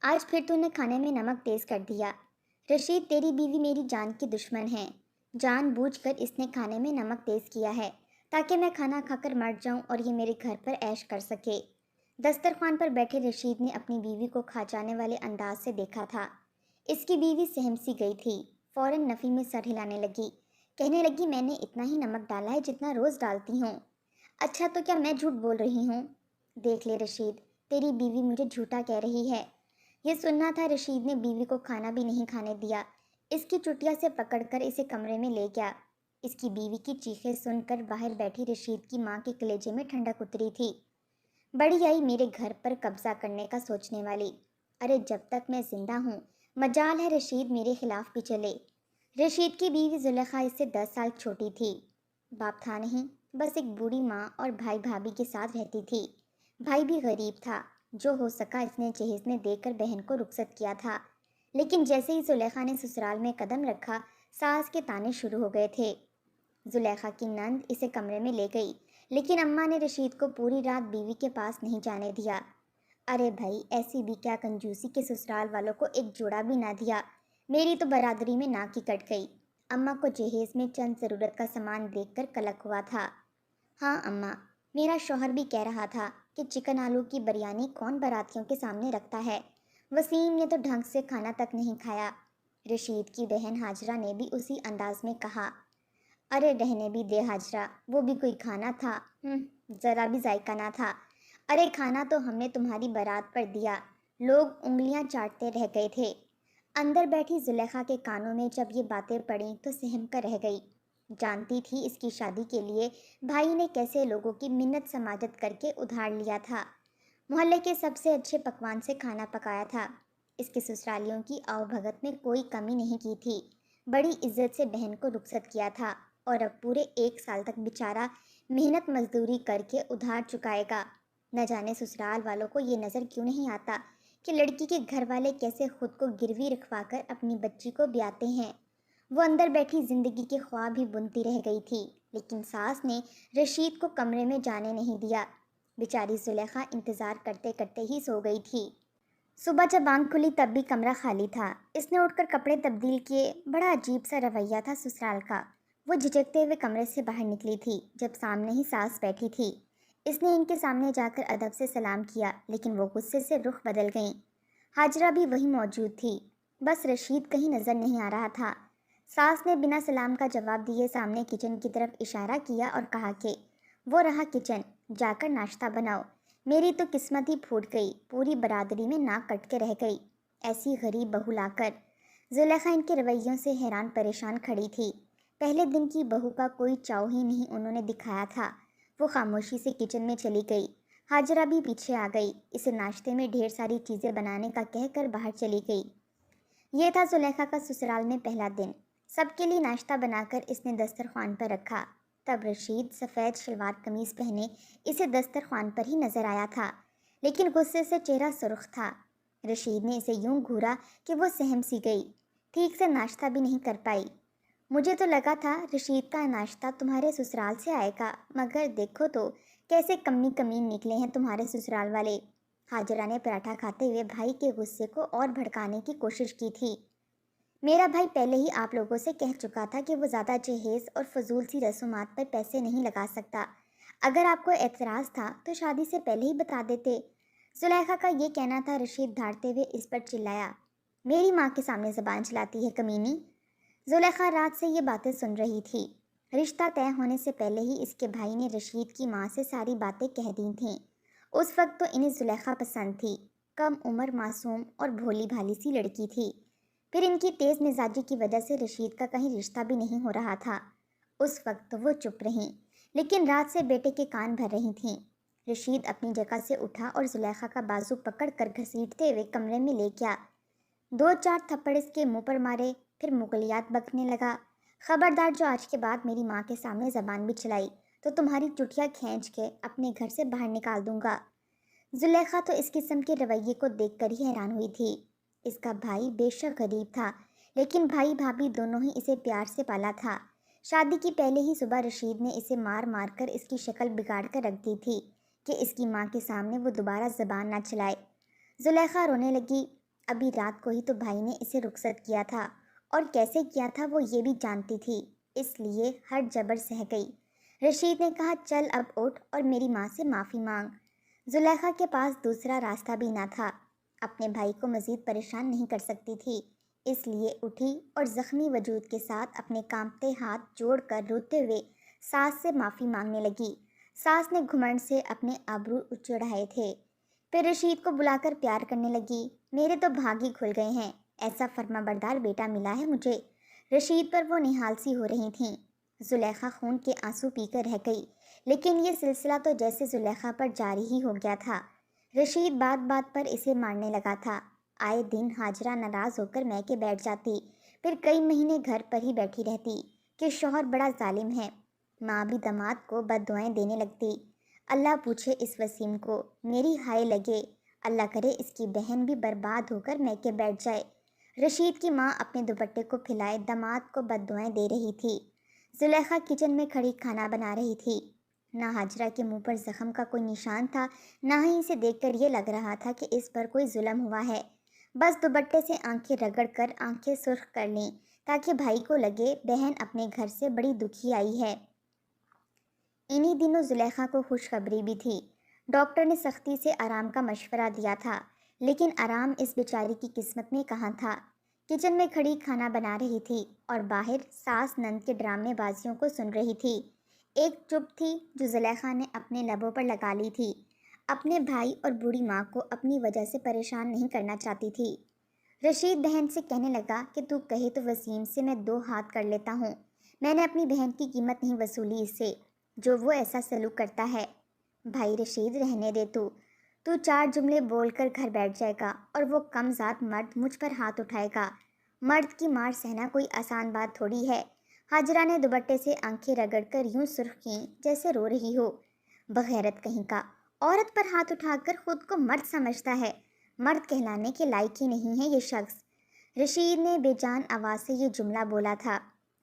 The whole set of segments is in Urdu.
آج پھر تو نے کھانے میں نمک تیز کر دیا۔ رشید، تیری بیوی میری جان کی دشمن ہے۔ جان بوجھ کر اس نے کھانے میں نمک تیز کیا ہے تاکہ میں کھانا کھا کر مر جاؤں اور یہ میرے گھر پر عیش کر سکے۔ دسترخوان پر بیٹھے رشید نے اپنی بیوی کو کھا جانے والے انداز سے دیکھا تھا۔ اس کی بیوی سہم سی گئی تھی، فوراً نفی میں سر ہلانے لگی، کہنے لگی میں نے اتنا ہی نمک ڈالا ہے جتنا روز ڈالتی ہوں۔ اچھا تو کیا میں جھوٹ بول رہی ہوں؟ دیکھ لے رشید، تیری بیوی مجھے جھوٹا کہہ رہی ہے۔ یہ سننا تھا رشید نے بیوی کو کھانا بھی نہیں کھانے دیا، اس کی چٹیا سے پکڑ کر اسے کمرے میں لے گیا۔ اس کی بیوی کی چیخیں سن کر باہر بیٹھی رشید کی ماں کے کلیجے میں ٹھنڈک اتری تھی۔ بڑی آئی میرے گھر پر قبضہ کرنے کا سوچنے والی۔ ارے جب تک میں زندہ ہوں مجال ہے رشید میرے خلاف بھی چلے۔ رشید کی بیوی زلیخا اس سے 10 سال چھوٹی تھی۔ باپ تھا نہیں، بس ایک بوڑھی ماں اور بھائی بھابھی کے ساتھ رہتی تھی۔ بھائی بھی غریب تھا، جو ہو سکا اس نے جہیز میں دے کر بہن کو رخصت کیا تھا۔ لیکن جیسے ہی زلیخا نے سسرال میں قدم رکھا، ساس کے تانے شروع ہو گئے تھے۔ زلیخا کی نند اسے کمرے میں لے گئی، لیکن اماں نے رشید کو پوری رات بیوی کے پاس نہیں جانے دیا۔ ارے بھائی، ایسی بھی کیا کنجوسی کہ سسرال والوں کو ایک جوڑا بھی نہ دیا۔ میری تو برادری میں ناک ہی کٹ گئی۔ اماں کو جہیز میں چند ضرورت کا سامان دیکھ کر کلک ہوا تھا۔ ہاں اماں، میرا شوہر بھی کہہ رہا تھا کہ چکن آلو کی بریانی کون براتیوں کے سامنے رکھتا ہے۔ وسیم نے تو ڈھنگ سے کھانا تک نہیں کھایا۔ رشید کی بہن ہاجرہ نے بھی اسی انداز میں کہا۔ ارے رہنے بھی دے ہاجرہ، وہ بھی کوئی کھانا تھا؟ ذرا بھی ذائقہ نہ تھا۔ ارے کھانا تو ہم نے تمہاری بارات پر دیا، لوگ انگلیاں چاٹتے رہ گئے تھے۔ اندر بیٹھی زلیخا کے کانوں میں جب یہ باتیں پڑیں تو سہم کر رہ گئی۔ جانتی تھی اس کی شادی کے لیے بھائی نے کیسے لوگوں کی منت سماجت کر کے ادھار لیا تھا۔ محلے کے سب سے اچھے پکوان سے کھانا پکایا تھا۔ اس کے سسرالیوں کی آؤ بھگت میں کوئی کمی نہیں کی تھی۔ بڑی عزت سے بہن کو رخصت کیا تھا اور اب پورے 1 سال تک بیچارہ محنت مزدوری کر کے ادھار چکائے گا۔ نہ جانے سسرال والوں کو یہ نظر کیوں نہیں آتا کہ لڑکی کے گھر والے کیسے خود کو گروی رکھوا کر اپنی بچی کو بیاتے ہیں۔ وہ اندر بیٹھی زندگی کے خواب ہی بنتی رہ گئی تھی، لیکن ساس نے رشید کو کمرے میں جانے نہیں دیا۔ بیچاری زلیخا انتظار کرتے کرتے ہی سو گئی تھی۔ صبح جب آنکھ کھلی تب بھی کمرہ خالی تھا۔ اس نے اٹھ کر کپڑے تبدیل کیے۔ بڑا عجیب سا رویہ تھا سسرال کا۔ وہ جھجکتے ہوئے کمرے سے باہر نکلی تھی جب سامنے ہی ساس بیٹھی تھی۔ اس نے ان کے سامنے جا کر ادب سے سلام کیا، لیکن وہ غصے سے رخ بدل گئیں۔ ہاجرہ بھی وہیں موجود تھی، بس رشید کہیں نظر نہیں آ رہا تھا۔ ساس نے بنا سلام کا جواب دیے سامنے کچن کی طرف اشارہ کیا اور کہا کہ وہ رہا کچن، جا کر ناشتہ بناؤ۔ میری تو قسمت ہی پھوٹ گئی، پوری برادری میں ناک کٹ کے رہ گئی، ایسی غریب بہو لا کر۔ زلیخا ان کے رویوں سے حیران پریشان کھڑی تھی۔ پہلے دن کی بہو کا کوئی چاؤ ہی نہیں انہوں نے دکھایا تھا۔ وہ خاموشی سے کچن میں چلی گئی۔ ہاجرہ بھی پیچھے آ گئی، اسے ناشتے میں ڈھیر ساری چیزیں بنانے کا کہہ کر باہر چلی گئی۔ یہ تھا زلیخا کا سسرال میں پہلا دن۔ سب کے لیے ناشتہ بنا کر اس نے دسترخوان پر رکھا۔ تب رشید سفید شلوار قمیض پہنے اسے دسترخوان پر ہی نظر آیا تھا، لیکن غصے سے چہرہ سرخ تھا۔ رشید نے اسے یوں گھورا کہ وہ سہم سی گئی، ٹھیک سے ناشتہ بھی نہیں کر پائی۔ مجھے تو لگا تھا رشید کا ناشتہ تمہارے سسرال سے آئے گا، مگر دیکھو تو کیسے کمی کمین نکلے ہیں تمہارے سسرال والے۔ ہاجرہ نے پراٹھا کھاتے ہوئے بھائی کے غصے کو اور بھڑکانے کی کوشش کی تھی۔ میرا بھائی پہلے ہی آپ لوگوں سے کہہ چکا تھا کہ وہ زیادہ جہیز اور فضول سی رسومات پر پیسے نہیں لگا سکتا۔ اگر آپ کو اعتراض تھا تو شادی سے پہلے ہی بتا دیتے۔ زلیخا کا یہ کہنا تھا۔ رشید دھاڑتے ہوئے اس پر چلایا، میری ماں کے سامنے زبان چلاتی ہے کمینی۔ زلیخا رات سے یہ باتیں سن رہی تھی۔ رشتہ طے ہونے سے پہلے ہی اس کے بھائی نے رشید کی ماں سے ساری باتیں کہہ دی تھیں۔ اس وقت تو انہیں زلیخا پسند تھی، کم عمر معصوم اور بھولی بھالی سی لڑکی تھی۔ پھر ان کی تیز مزاجی کی وجہ سے رشید کا کہیں رشتہ بھی نہیں ہو رہا تھا۔ اس وقت تو وہ چپ رہیں، لیکن رات سے بیٹے کے کان بھر رہی تھیں۔ رشید اپنی جگہ سے اٹھا اور زلیخا کا بازو پکڑ کر گھسیٹتے ہوئے کمرے میں لے گیا۔ 2-4 تھپڑ اس کے منہ پر مارے، پھر مغلیات بکنے لگا۔ خبردار، جو آج کے بعد میری ماں کے سامنے زبان بھی چلائی تو تمہاری چٹیا کھینچ کے اپنے گھر سے باہر نکال دوں گا۔ زلیخا تو اس قسم کے رویے کو دیکھ کر ہی حیران ہوئی تھی۔ اس کا بھائی بے شک غریب تھا، لیکن بھائی بھابھی دونوں ہی اسے پیار سے پالا تھا۔ شادی کی پہلے ہی صبح رشید نے اسے مار مار کر اس کی شکل بگاڑ کر رکھ دی تھی کہ اس کی ماں کے سامنے وہ دوبارہ زبان نہ چلائے۔ زلیخا رونے لگی۔ ابھی رات کو ہی تو بھائی نے اسے رخصت کیا تھا، اور کیسے کیا تھا وہ یہ بھی جانتی تھی، اس لیے ہر جبر سہ گئی۔ رشید نے کہا چل اب اٹھ اور میری ماں سے معافی مانگ۔ زلیخا کے پاس دوسرا راستہ بھی نہ تھا، اپنے بھائی کو مزید پریشان نہیں کر سکتی تھی، اس لیے اٹھی اور زخمی وجود کے ساتھ اپنے کانپتے ہاتھ جوڑ کر روتے ہوئے ساس سے معافی مانگنے لگی۔ ساس نے گھمنڈ سے اپنے آبرو چڑھائے تھے، پھر رشید کو بلا کر پیار کرنے لگی۔ میرے تو بھاگ ہی کھل گئے ہیں، ایسا فرما بردار بیٹا ملا ہے مجھے۔ رشید پر وہ نہال سی ہو رہی تھیں۔ زلیخا خون کے آنسو پی کر رہ گئی، لیکن یہ سلسلہ تو جیسے زلیخا پر جاری ہی ہو گیا تھا۔ رشید بات بات پر اسے مارنے لگا تھا۔ آئے دن ہاجرہ ناراض ہو کر میکے بیٹھ جاتی، پھر کئی مہینے گھر پر ہی بیٹھی رہتی کہ شوہر بڑا ظالم ہے۔ ماں بھی داماد کو بد دعائیں دینے لگتی، اللہ پوچھے اس وسیم کو، میری ہائے لگے، اللہ کرے اس کی بہن بھی برباد ہو کر میکے بیٹھ جائے۔ رشید کی ماں اپنے دوپٹے کو پھیلائے داماد کو بد دعائیں دے رہی تھی۔ زلیخا کچن میں کھڑی کھانا بنا رہی تھی۔ نہ ہاجرہ کے منہ پر زخم کا کوئی نشان تھا، نہ ہی اسے دیکھ کر یہ لگ رہا تھا کہ اس پر کوئی ظلم ہوا ہے۔ بس دوپٹے سے آنکھیں رگڑ کر آنکھیں سرخ کر لیں تاکہ بھائی کو لگے بہن اپنے گھر سے بڑی دکھی آئی ہے۔ انہی دنوں زلیخا کو خوشخبری بھی تھی۔ ڈاکٹر نے سختی سے آرام کا مشورہ دیا تھا، لیکن آرام اس بیچاری کی قسمت میں کہاں تھا۔ کچن میں کھڑی کھانا بنا رہی تھی اور باہر ساس نند کے ڈرامے بازیوں کو سن رہی تھی۔ ایک چپ تھی جو زلیخا نے اپنے لبوں پر لگا لی تھی، اپنے بھائی اور بوڑھی ماں کو اپنی وجہ سے پریشان نہیں کرنا چاہتی تھی۔ رشید بہن سے کہنے لگا کہ تو کہے تو وسیم سے میں 2 ہاتھ کر لیتا ہوں، میں نے اپنی بہن کی قیمت نہیں وصولی اس سے جو وہ ایسا سلوک کرتا ہے۔ بھائی رشید رہنے دے، تو 4 جملے بول کر گھر بیٹھ جائے گا اور وہ کم ذات مرد مجھ پر ہاتھ اٹھائے گا۔ مرد کی مار سہنا کوئی آسان بات تھوڑی ہے۔ ہاجرہ نے دوپٹے سے آنکھیں رگڑ کر یوں سرخ کیں جیسے رو رہی ہو۔ بغیرت کہیں کا، عورت پر ہاتھ اٹھا کر خود کو مرد سمجھتا ہے، مرد کہلانے کے لائق ہی نہیں ہے یہ شخص۔ رشید نے بے جان آواز سے یہ جملہ بولا تھا۔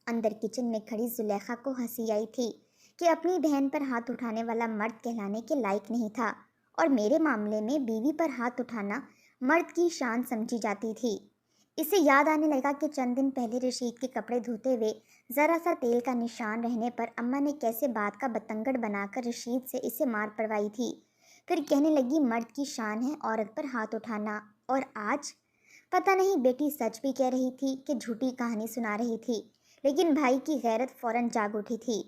اندر کچن میں کھڑی زلیخا کو ہنسی آئی تھی کہ اپنی بہن پر ہاتھ اٹھانے والا مرد کہلانے کے لائق نہیں تھا، اور میرے معاملے میں بیوی پر ہاتھ اٹھانا مرد کی شان سمجھی جاتی تھی۔ اسے یاد آنے لگا کہ چند دن پہلے رشید کے کپڑے دھوتے ہوئے ذرا سا تیل کا نشان رہنے پر اماں نے کیسے بات کا بتنگڑ بنا کر رشید سے اسے مار پڑوائی تھی۔ پھر کہنے لگی مرد کی شان ہے عورت پر ہاتھ اٹھانا، اور آج پتہ نہیں بیٹی سچ بھی کہہ رہی تھی کہ جھوٹی کہانی سنا رہی تھی، لیکن بھائی کی غیرت فوراً جاگ اٹھی تھی۔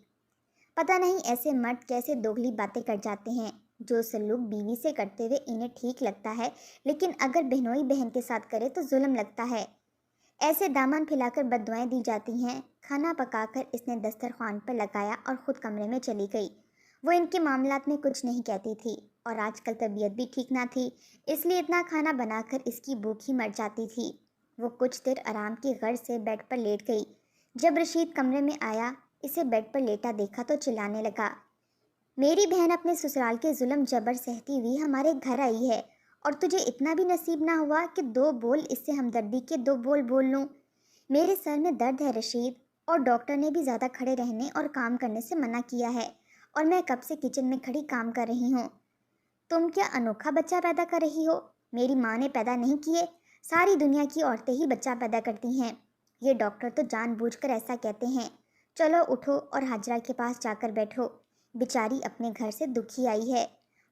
پتہ نہیں ایسے مرد کیسے دوگلی باتیں کر جاتے ہیں، جو سلوک بیوی سے کرتے ہوئے انہیں ٹھیک لگتا ہے لیکن اگر بہنوئی بہن کے ساتھ کرے تو ظلم لگتا ہے۔ ایسے دامن پھیلا کر بد دعائیں دی جاتی ہیں۔ کھانا پکا کر اس نے دسترخوان پر لگایا اور خود کمرے میں چلی گئی۔ وہ ان کے معاملات میں کچھ نہیں کہتی تھی، اور آج کل طبیعت بھی ٹھیک نہ تھی، اس لیے اتنا کھانا بنا کر اس کی بھوک ہی مر جاتی تھی۔ وہ کچھ دیر آرام کی غرض سے بیڈ پر لیٹ گئی۔ جب رشید کمرے میں آیا، اسے بیڈ پر لیٹا دیکھا تو چلانے لگا، میری بہن اپنے سسرال کے ظلم جبر سہتی ہوئی ہمارے گھر آئی ہے، اور تجھے اتنا بھی نصیب نہ ہوا کہ 2 بول اس سے ہمدردی کے 2 بول بول لوں۔ میرے سر میں درد ہے رشید، اور ڈاکٹر نے بھی زیادہ کھڑے رہنے اور کام کرنے سے منع کیا ہے، اور میں کب سے کچن میں کھڑی کام کر رہی ہوں۔ تم کیا انوکھا بچہ پیدا کر رہی ہو؟ میری ماں نے پیدا نہیں کیے، ساری دنیا کی عورتیں ہی بچہ پیدا کرتی ہیں، یہ ڈاکٹر تو جان بوجھ کر ایسا کہتے ہیں۔ چلو اٹھو اور ہاجرہ کے پاس جا کر بیٹھو، بیچاری اپنے گھر سے دکھی آئی ہے۔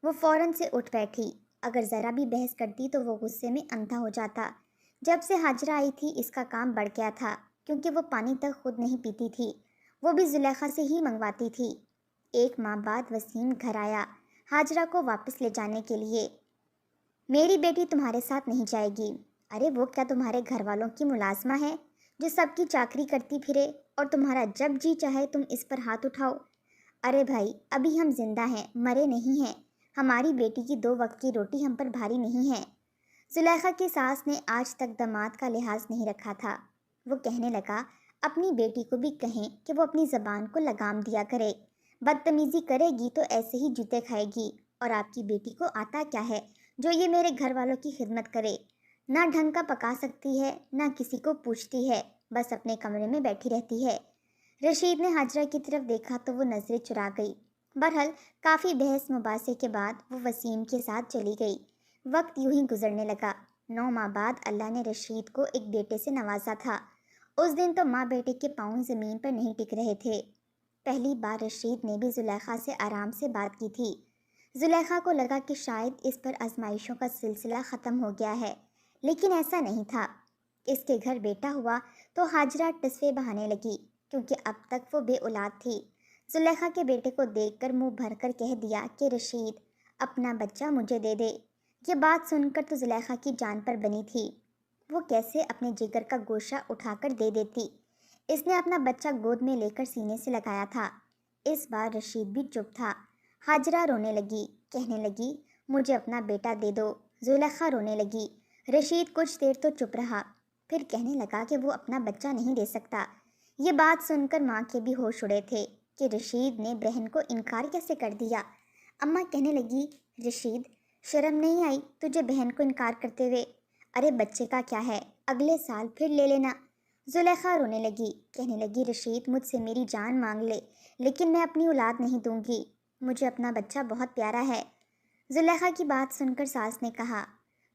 وہ فوراً سے اٹھ بیٹھی، اگر ذرا بھی بحث کرتی تو وہ غصے میں اندھا ہو جاتا۔ جب سے ہاجرہ آئی تھی اس کا کام بڑھ گیا تھا، کیونکہ وہ پانی تک خود نہیں پیتی تھی، وہ بھی زلیخا سے ہی منگواتی تھی۔ 1 ماہ بعد وسیم گھر آیا ہاجرہ کو واپس لے جانے کے لیے۔ میری بیٹی تمہارے ساتھ نہیں جائے گی۔ ارے وہ کیا تمہارے گھر والوں کی ملازمہ ہے جو سب کی چاکری کرتی پھرے، اور تمہارا جب جی چاہے تم اس پر ہاتھ اٹھاؤ؟ ارے بھائی ابھی ہم زندہ ہیں، مرے نہیں ہیں، ہماری بیٹی کی 2 وقت کی روٹی ہم پر بھاری نہیں ہے۔ زلیخا کی ساس نے آج تک داماد کا لحاظ نہیں رکھا تھا۔ وہ کہنے لگا اپنی بیٹی کو بھی کہیں کہ وہ اپنی زبان کو لگام دیا کرے، بدتمیزی کرے گی تو ایسے ہی جوتے کھائے گی، اور آپ کی بیٹی کو آتا کیا ہے جو یہ میرے گھر والوں کی خدمت کرے، نہ ڈھنگ کا پکا سکتی ہے نہ کسی کو پوچھتی ہے، بس اپنے کمرے میں بیٹھی رہتی ہے۔ رشید نے ہاجرہ کی طرف دیکھا تو وہ نظریں چرا گئی۔ بہرحال کافی بحث مباحثے کے بعد وہ وسیم کے ساتھ چلی گئی۔ وقت یوں ہی گزرنے لگا۔ 9 ماہ بعد اللہ نے رشید کو ایک بیٹے سے نوازا تھا۔ اس دن تو ماں بیٹے کے پاؤں زمین پر نہیں ٹک رہے تھے۔ پہلی بار رشید نے بھی زلیخا سے آرام سے بات کی تھی۔ زلیخا کو لگا کہ شاید اس پر آزمائشوں کا سلسلہ ختم ہو گیا ہے، لیکن ایسا نہیں تھا۔ اس کے گھر بیٹا ہوا تو ہاجرہ ٹسوے بہانے لگی، کیونکہ اب تک وہ بے اولاد تھی۔ زلیخا کے بیٹے کو دیکھ کر منہ بھر کر کہہ دیا کہ رشید اپنا بچہ مجھے دے دے۔ یہ بات سن کر تو زلیخا کی جان پر بنی تھی، وہ کیسے اپنے جگر کا گوشہ اٹھا کر دے دیتی۔ اس نے اپنا بچہ گود میں لے کر سینے سے لگایا تھا۔ اس بار رشید بھی چپ تھا۔ ہاجرہ رونے لگی، کہنے لگی مجھے اپنا بیٹا دے دو۔ زلیخا رونے لگی۔ رشید کچھ دیر تو چپ رہا، پھر کہنے لگا کہ وہ اپنا بچہ نہیں دے سکتا۔ یہ بات سن کر ماں کے بھی ہوش اڑے تھے کہ رشید نے بہن کو انکار کیسے کر دیا۔ اماں کہنے لگی رشید شرم نہیں آئی تجھے بہن کو انکار کرتے ہوئے؟ ارے بچے کا کیا ہے، اگلے سال پھر لے لینا۔ زلیخا رونے لگی، کہنے لگی رشید مجھ سے میری جان مانگ لے، لیکن میں اپنی اولاد نہیں دوں گی، مجھے اپنا بچہ بہت پیارا ہے۔ زلیخا کی بات سن کر ساس نے کہا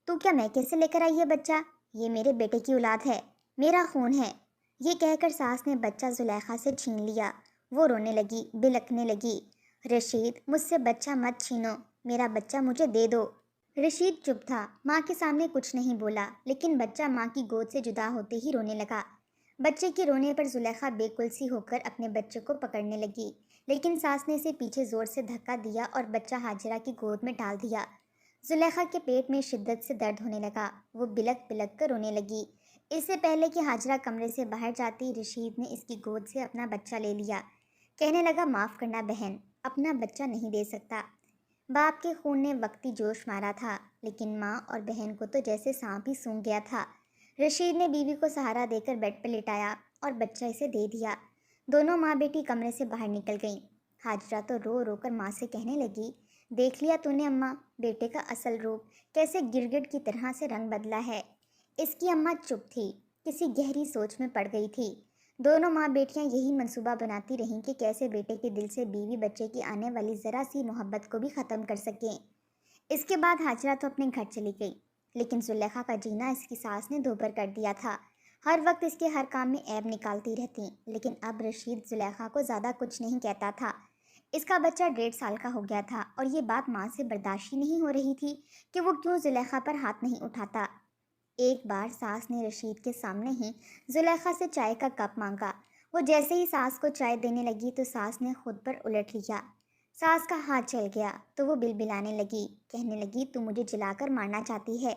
تو کیا میں کیسے لے کر آئی ہے بچہ؟ یہ میرے بیٹے کی اولاد ہے، میرا خون ہے۔ یہ کہہ کر ساس نے بچہ زلیخا سے چھین لیا۔ وہ رونے لگی، بلکنے لگی، رشید مجھ سے بچہ مت چھینو، میرا بچہ مجھے دے دو۔ رشید چپ تھا، ماں کے سامنے کچھ نہیں بولا، لیکن بچہ ماں کی گود سے جدا ہوتے ہی رونے لگا۔ بچے کے رونے پر زلیخا بے کل سی ہو کر اپنے بچے کو پکڑنے لگی، لیکن ساس نے اسے پیچھے زور سے دھکا دیا اور بچہ ہاجرہ کی گود میں ڈال دیا۔ زلیخا کے پیٹ میں شدت سے درد ہونے لگا، وہ بلک بلک کر رونے لگی۔ اس سے پہلے کہ ہاجرہ کمرے سے باہر جاتی، رشید نے اس کی گود سے اپنا بچہ لے لیا۔ کہنے لگا معاف کرنا بہن، اپنا بچہ نہیں دے سکتا۔ باپ کے خون نے وقتی جوش مارا تھا، لیکن ماں اور بہن کو تو جیسے سانپ ہی سونگھ گیا تھا۔ رشید نے بیوی کو سہارا دے کر بیڈ پر لٹایا اور بچہ اسے دے دیا۔ دونوں ماں بیٹی کمرے سے باہر نکل گئیں۔ ہاجرہ تو رو رو کر ماں سے کہنے لگی دیکھ لیا تو نے اماں، بیٹے کا اصل روپ کیسے گرگٹ کی طرح سے رنگ بدلا ہے۔ اس کی اماں چپ تھی، کسی گہری سوچ میں پڑ گئی تھی۔ دونوں ماں بیٹیاں یہی منصوبہ بناتی رہیں کہ کیسے بیٹے کے دل سے بیوی بچے کی آنے والی ذرا سی محبت کو بھی ختم کر سکیں۔ اس کے بعد ہاجرہ تو اپنے گھر چلی گئی، لیکن زلیخا کا جینا اس کی ساس نے دوبھر کر دیا تھا۔ ہر وقت اس کے ہر کام میں عیب نکالتی رہتی، لیکن اب رشید زلیخا کو زیادہ کچھ نہیں کہتا تھا۔ اس کا بچہ 1.5 سال کا ہو گیا تھا اور یہ بات ماں سے برداشت ہی نہیں ہو رہی تھی کہ وہ کیوں زلیخا پر ہاتھ نہیں اٹھاتا۔ ایک بار ساس نے رشید کے سامنے ہی زلیخا سے چائے کا کپ مانگا۔ وہ جیسے ہی ساس کو چائے دینے لگی تو ساس نے خود پر الٹ لیا۔ ساس کا ہاتھ چل گیا تو وہ بلبلانے لگی، کہنے لگی تو مجھے جلا کر مارنا چاہتی ہے،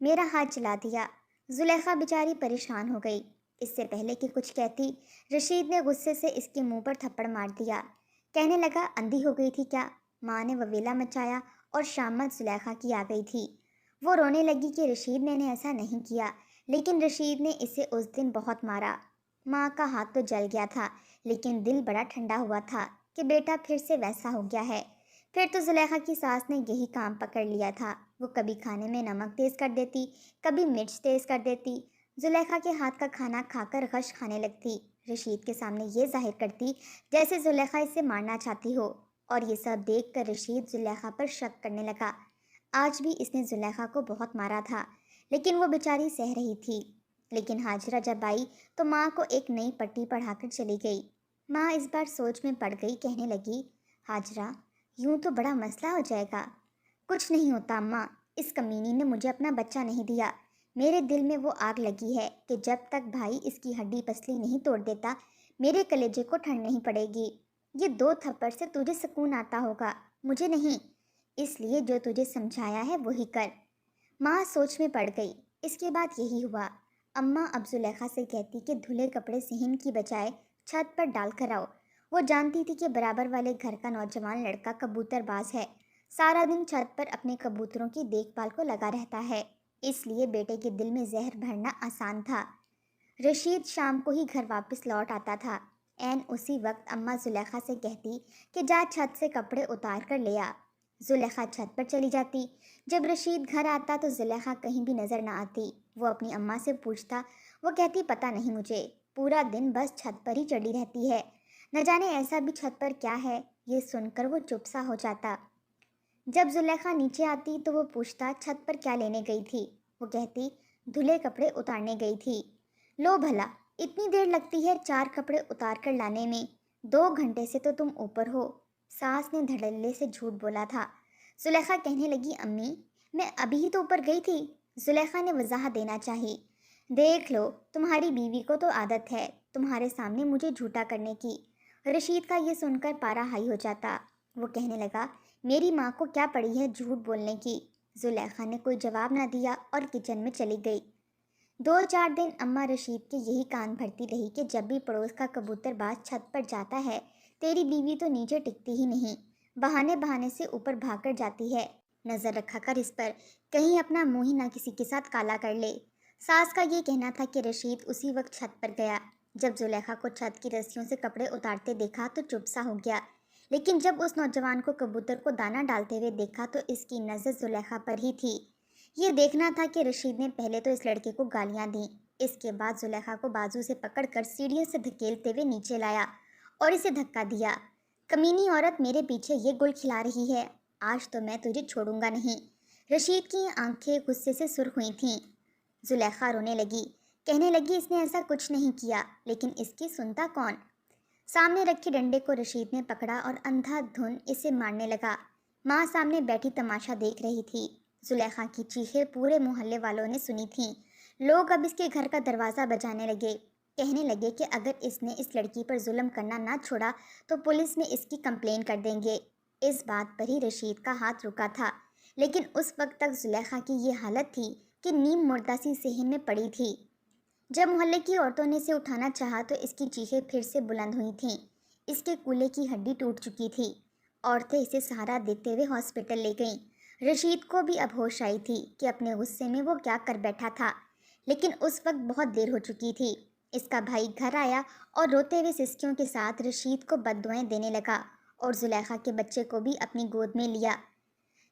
میرا ہاتھ چلا دیا۔ زلیخا بیچاری پریشان ہو گئی۔ اس سے پہلے کہ کچھ کہتی، رشید نے غصے سے اس کے منہ پر تھپڑ مار دیا۔ کہنے لگا اندھی ہو گئی تھی کیا؟ ماں نے وویلا مچایا اور شامت زلیخا کی آ گئی تھی۔ وہ رونے لگی کہ رشید میں نے ایسا نہیں کیا، لیکن رشید نے اسے اس دن بہت مارا۔ ماں کا ہاتھ تو جل گیا تھا، لیکن دل بڑا ٹھنڈا ہوا تھا کہ بیٹا پھر سے ویسا ہو گیا ہے۔ پھر تو زلیخا کی ساس نے یہی کام پکڑ لیا تھا، وہ کبھی کھانے میں نمک تیز کر دیتی، کبھی مرچ تیز کر دیتی۔ زلیخا کے ہاتھ کا کھانا کھا کر غش کھانے لگتی، رشید کے سامنے یہ ظاہر کرتی جیسے زلیخا اسے مارنا چاہتی ہو، اور یہ سب دیکھ کر رشید زلیخا پر شک کرنے لگا۔ آج بھی اس نے زلیخا کو بہت مارا تھا، لیکن وہ بیچاری سہ رہی تھی۔ لیکن ہاجرہ جب آئی تو ماں کو ایک نئی پٹی پڑھا کر چلی گئی۔ ماں اس بار سوچ میں پڑ گئی، کہنے لگی ہاجرہ یوں تو بڑا مسئلہ ہو جائے گا۔ کچھ نہیں ہوتا اماں، اس کمینی نے مجھے اپنا بچہ نہیں دیا۔ میرے دل میں وہ آگ لگی ہے کہ جب تک بھائی اس کی ہڈی پسلی نہیں توڑ دیتا، میرے کلیجے کو ٹھنڈ نہیں پڑے گی۔ یہ 2 تھپڑ سے تجھے سکون آتا ہوگا، مجھے نہیں، اس لیے جو تجھے سمجھایا ہے وہی کر۔ ماں سوچ میں پڑ گئی۔ اس کے بعد یہی ہوا۔ اماں اب زلیخا سے کہتی کہ دھلے کپڑے صحن کی بجائے چھت پر ڈال کر آؤ۔ وہ جانتی تھی کہ برابر والے گھر کا نوجوان لڑکا کبوتر باز ہے، سارا دن چھت پر اپنے کبوتروں کی دیکھ بھال کو لگا رہتا ہے، اس لیے بیٹے کے دل میں زہر بھرنا آسان تھا۔ رشید شام کو ہی گھر واپس لوٹ آتا تھا۔ عین اسی وقت اماں زلیخا سے کہتی کہ جا چھت سے کپڑے اتار کر لے آ۔ زلیخا چھت پر چلی جاتی۔ جب رشید گھر آتا تو زلیخا کہیں بھی نظر نہ آتی۔ وہ اپنی اماں سے پوچھتا، وہ کہتی پتہ نہیں مجھے، پورا دن بس چھت پر ہی چڑھی رہتی ہے، نہ جانے ایسا بھی چھت پر کیا ہے۔ یہ سن کر وہ چپ سا ہو جاتا۔ جب زلیخا نیچے آتی تو وہ پوچھتا چھت پر کیا لینے گئی تھی۔ وہ کہتی دھلے کپڑے اتارنے گئی تھی۔ لو بھلا، اتنی دیر لگتی ہے 4 کپڑے اتار کر لانے میں؟ 2 گھنٹے سے تو تم اوپر ہو۔ ساس نے دھڑلے سے جھوٹ بولا تھا۔ زلیخا کہنے لگی امی، میں ابھی ہی تو اوپر گئی تھی۔ زلیخا نے وضاحت دینا چاہی۔ دیکھ لو، تمہاری بیوی کو تو عادت ہے تمہارے سامنے مجھے جھوٹا کرنے کی۔ رشید کا یہ سن کر پارا ہائی ہو جاتا۔ وہ کہنے لگا میری ماں کو کیا پڑی ہے جھوٹ بولنے کی۔ زلیخا نے کوئی جواب نہ دیا اور کچن میں چلی گئی۔ 2-4 دن اماں رشید کے یہی کان بھرتی رہی کہ جب بھی پڑوس کا کبوتر باز چھت پر جاتا ہے تیری بیوی تو نیچے ٹکتی ہی نہیں، بہانے سے اوپر بھاگ کر جاتی ہے۔ نظر رکھا کر اس پر، کہیں اپنا منہ ہی نہ کسی کے ساتھ کالا کر لے۔ ساس کا یہ کہنا تھا کہ رشید اسی وقت چھت پر گیا۔ جب زلیخا کو چھت کی رسیوں سے کپڑے اتارتے دیکھا تو چپ سا ہو گیا، لیکن جب اس نوجوان کو کبوتر کو دانہ ڈالتے ہوئے دیکھا تو اس کی نظر زلیخا پر ہی تھی۔ یہ دیکھنا تھا کہ رشید نے پہلے تو اس لڑکے کو گالیاں دیں، اس کے بعد زلیخا کو بازو سے پکڑ کر سیڑھیوں سے دھکیلتے ہوئے نیچے لایا اور اسے دھکا دیا۔ کمینی عورت میرے پیچھے یہ گل کھلا رہی ہے، آج تو میں تجھے چھوڑوں گا نہیں۔ رشید کی آنکھیں غصے سے سرخ ہوئی تھیں۔ زلیخا رونے لگی، کہنے لگی اس نے ایسا کچھ نہیں کیا، لیکن اس کی سنتا کون؟ سامنے رکھے ڈنڈے کو رشید نے پکڑا اور اندھا دھن اسے مارنے لگا۔ ماں سامنے بیٹھی تماشا دیکھ رہی تھی۔ زلیخا کی چیخیں پورے محلے والوں نے سنی تھیں۔ لوگ اب اس کے گھر کا دروازہ بجانے لگے، کہنے لگے کہ اگر اس نے اس لڑکی پر ظلم کرنا نہ چھوڑا تو پولیس میں اس کی کمپلین کر دیں گے۔ اس بات پر ہی رشید کا ہاتھ رکا تھا، لیکن اس وقت تک زلیخا کی یہ حالت تھی کہ نیم مردہ سی صحن میں پڑی تھی۔ جب محلے کی عورتوں نے اسے اٹھانا چاہا تو اس کی چیخیں پھر سے بلند ہوئی تھیں۔ اس کے کولے کی ہڈی ٹوٹ چکی تھی۔ عورتیں اسے سہارا دیتے ہوئے ہاسپٹل لے گئیں۔ رشید کو بھی اب ہوش آئی تھی کہ اپنے غصے میں وہ کیا کر بیٹھا تھا، لیکن اس وقت بہت دیر ہو چکی تھی۔ اس کا بھائی گھر آیا اور روتے ہوئے سسکیوں کے ساتھ رشید کو بددعائیں دینے لگا اور زلیخا کے بچے کو بھی اپنی گود میں لیا۔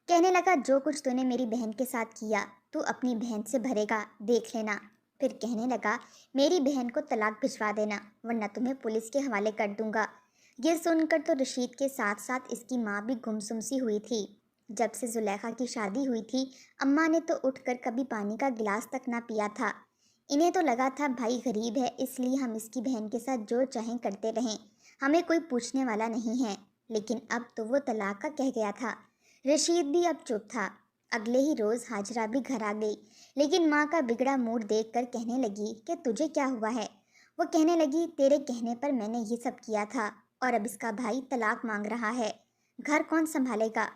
کہنے لگا جو کچھ تو نے میری بہن کے ساتھ کیا تو اپنی بہن سے بھرے گا، دیکھ لینا۔ پھر کہنے لگا میری بہن کو طلاق بھجوا دینا ورنہ تمہیں پولیس کے حوالے کر دوں گا۔ یہ سن کر تو رشید کے ساتھ ساتھ اس کی ماں بھی گمسم سی ہوئی تھی۔ جب سے زلیخا کی شادی ہوئی تھی اماں نے تو اٹھ کر کبھی پانی کا گلاس تک نہ پیا تھا۔ انہیں تو لگا تھا بھائی غریب ہے اس لیے ہم اس کی بہن کے ساتھ جو چاہیں کرتے رہیں، ہمیں کوئی پوچھنے والا نہیں ہے، لیکن اب تو وہ طلاق کا کہہ گیا تھا۔ رشید بھی اب چپ تھا۔ اگلے ہی روز ہاجرہ بھی گھر آ گئی، لیکن ماں کا بگڑا موڈ دیکھ کر کہنے لگی کہ تجھے کیا ہوا ہے؟ وہ کہنے لگی تیرے کہنے پر میں نے یہ سب کیا تھا اور اب اس کا بھائی طلاق مانگ رہا ہے، گھر کون سنبھالے گا؟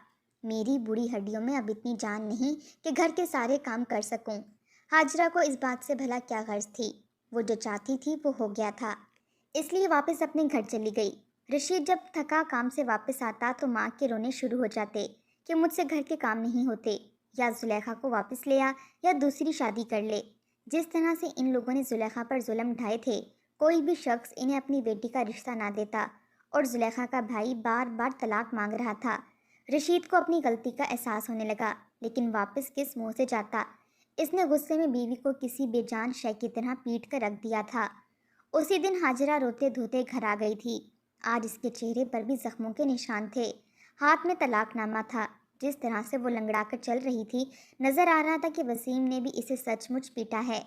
میری بوڑھی ہڈیوں میں اب اتنی جان نہیں کہ گھر کے سارے کام کر سکوں۔ ہاجرہ کو اس بات سے بھلا کیا غرض تھی، وہ جو چاہتی تھی وہ ہو گیا تھا، اس لیے واپس اپنے گھر چلی گئی۔ رشید جب تھکا کام سے واپس آتا تو ماں کے رونے شروع ہو جاتے کہ مجھ سے گھر کے کام نہیں ہوتے، یا زلیخا کو واپس لے آ یا دوسری شادی کر لے۔ جس طرح سے ان لوگوں نے زلیخا پر ظلم ڈھائے تھے کوئی بھی شخص انہیں اپنی بیٹی کا رشتہ نہ دیتا، اور زلیخا کا بھائی بار بار طلاق مانگ رہا تھا۔ رشید کو اپنی غلطی کا احساس ہونے لگا، لیکن واپس کس منہ سے جاتا؟ اس نے غصے میں بیوی کو کسی بے جان شے کی طرح پیٹ کر رکھ دیا تھا۔ اسی دن ہاجرہ روتے دھوتے گھر آ گئی تھی۔ آج اس کے چہرے پر بھی زخموں کے نشان تھے، ہاتھ میں طلاق نامہ تھا۔ جس طرح سے وہ لنگڑا کر چل رہی تھی نظر آ رہا تھا کہ وسیم نے بھی اسے سچ مچ پیٹا ہے۔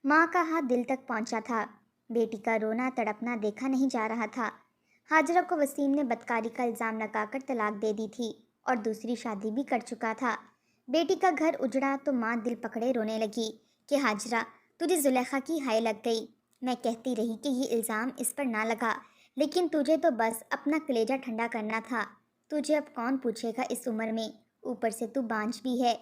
ماں کا ہاتھ دل تک پہنچا تھا، بیٹی کا رونا تڑپنا دیکھا نہیں جا رہا تھا۔ ہاجرہ کو وسیم نے بدکاری کا الزام لگا کر طلاق دے دی تھی اور دوسری شادی بھی کر چکا تھا۔ بیٹی کا گھر اجڑا تو ماں دل پکڑے رونے لگی کہ ہاجرہ تجھے زلیخا کی ہائے لگ گئی، میں کہتی رہی کہ یہ الزام اس پر نہ لگا، لیکن تجھے تو بس اپنا کلیجہ ٹھنڈا کرنا تھا، تجھے اب کون پوچھے گا اس عمر میں، اوپر سے تو بانجھ بھی ہے۔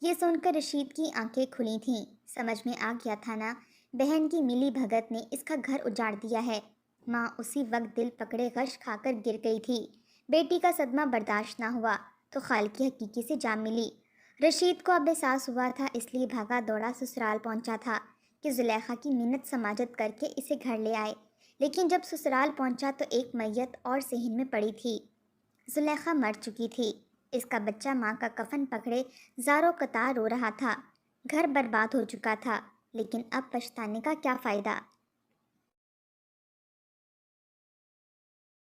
یہ سن کر رشید کی آنکھیں کھلی تھیں، سمجھ میں آ گیا تھا نا، بہن کی ملی بھگت نے اس کا گھر اجاڑ دیا ہے۔ ماں اسی وقت دل پکڑے غش کھا کر گر گئی تھی۔ بیٹی کا صدمہ برداشت نہ ہوا تو خالق حقیقی سے جا ملی۔ رشید کو اب احساس ہوا تھا، اس لیے بھاگا دوڑا سسرال پہنچا تھا کہ زلیخا کی منت سماجت کر کے اسے گھر لے آئے، لیکن جب سسرال پہنچا تو ایک میت اور صحن میں پڑی تھی۔ زلیخا مر چکی تھی، اس کا بچہ ماں کا کفن پکڑے زاروں قطار رو رہا تھا۔ گھر برباد ہو چکا تھا، لیکن اب پچھتانے کا کیا فائدہ؟